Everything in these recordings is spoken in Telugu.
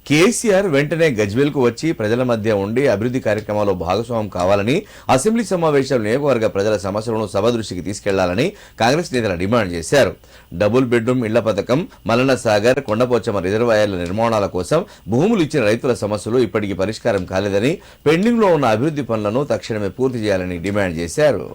కేసీఆర్ వెంటనే గజ్వేల్కు వచ్చి ప్రజల మధ్య ఉండి అభివృద్ధి కార్యక్రమాల్లో భాగస్వామ్యం కావాలని, అసెంబ్లీ సమావేశాలు నియోజకవర్గ ప్రజల సమస్యలను సభ దృష్టికి తీసుకెళ్లాలని కాంగ్రెస్ నేతలు డిమాండ్ చేశారు. డబుల్ బెడ్రూమ్ ఇళ్ల పథకం, మల్లన్న సాగర్, కొండపోచమ్మ రిజర్వాయర్ల నిర్మాణాల కోసం భూములు ఇచ్చిన రైతుల సమస్యలు ఇప్పటికీ పరిష్కారం కాలేదని, పెండింగ్లో ఉన్న అభివృద్ధి పనులను తక్షణమే పూర్తి చేయాలని డిమాండ్ చేశారు.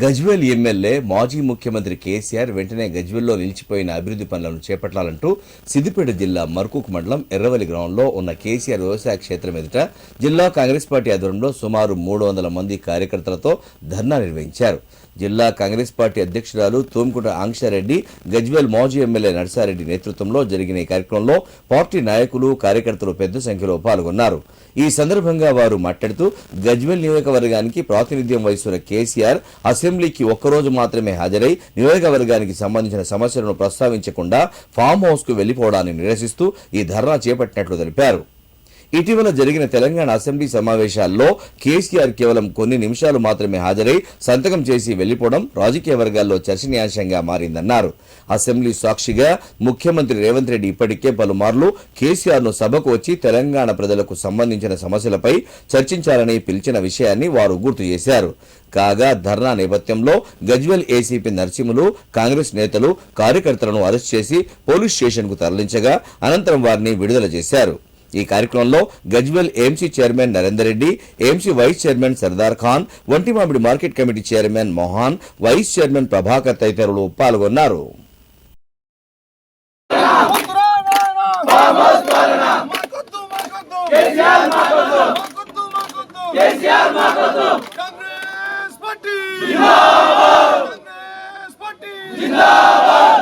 గజ్వేల్ ఎమ్మెల్యే మాజీ ముఖ్యమంత్రి కేసీఆర్ వెంటనే గజ్వేల్లో నిలిచిపోయిన అభివృద్ధి పనులను చేపట్టాలంటూ సిద్దిపేట జిల్లా మర్కూక్ మండలం ఎర్రవల్లి గ్రామంలో ఉన్న కేసీఆర్ వ్యవసాయ క్షేత్రం ఎదుట జిల్లా కాంగ్రెస్ పార్టీ ఆధ్వర్యంలో సుమారు 300 మంది కార్యకర్తలతో ధర్నా నిర్వహించారు. జిల్లా కాంగ్రెస్ పార్టీ అధ్యక్షురాలు తోంకుట ఆంక్షారెడ్డి, గజ్వేల్ మాజీ ఎమ్మెల్యే నర్సారెడ్డి నేతృత్వంలో జరిగిన ఈ కార్యక్రమంలో పార్టీ నాయకులు, కార్యకర్తలు పెద్ద సంఖ్యలో పాల్గొన్నారు. ఈ సందర్భంగా వారు మాట్లాడుతూ గజ్వేల్ నియోజకవర్గానికి ప్రాతినిధ్యం వహిస్తున్న కేసీఆర్ అసెంబ్లీకి ఒక్కరోజు మాత్రమే హాజరై నియోజకవర్గానికి సంబంధించిన సమస్యలను ప్రస్తావించకుండా ఫామ్ హౌస్ కు వెళ్లిపోవడాన్ని నిరసిస్తూ ఈ ధర్నా చేపట్టినట్లు తెలిపారు. ఇటీవల జరిగిన తెలంగాణ అసెంబ్లీ సమావేశాల్లో కేసీఆర్ కేవలం కొన్ని నిమిషాలు మాత్రమే హాజరై సంతకం చేసి వెళ్లిపోవడం రాజకీయ వర్గాల్లో చర్చనీయాంశంగా మారిందన్నారు. అసెంబ్లీ సాక్షిగా ముఖ్యమంత్రి రేవంత్ రెడ్డి ఇప్పటికే పలుమార్లు కేసీఆర్ ను సభకు వచ్చి తెలంగాణ ప్రజలకు సంబంధించిన సమస్యలపై చర్చించాలని పిలిచిన విషయాన్ని వారు గుర్తు చేశారు. కాగా ధర్నా నేపథ్యంలో గజ్వేల్ ఏసీపీ నరసింహులు, కాంగ్రెస్ నేతలు కార్యకర్తలను అరెస్ట్ చేసి పోలీస్ స్టేషన్ కు తరలించగా అనంతరం వారిని విడుదల చేశారు. ఈ కార్యక్రమంలో Gajwel AMC chairman Narender Reddy, AMC vice chairman Sardar Khan, Vantimamidi market committee chairman Mohan, vice chairman Prabhakar తదితరులు పాల్గొన్నారు. జిందాబాద్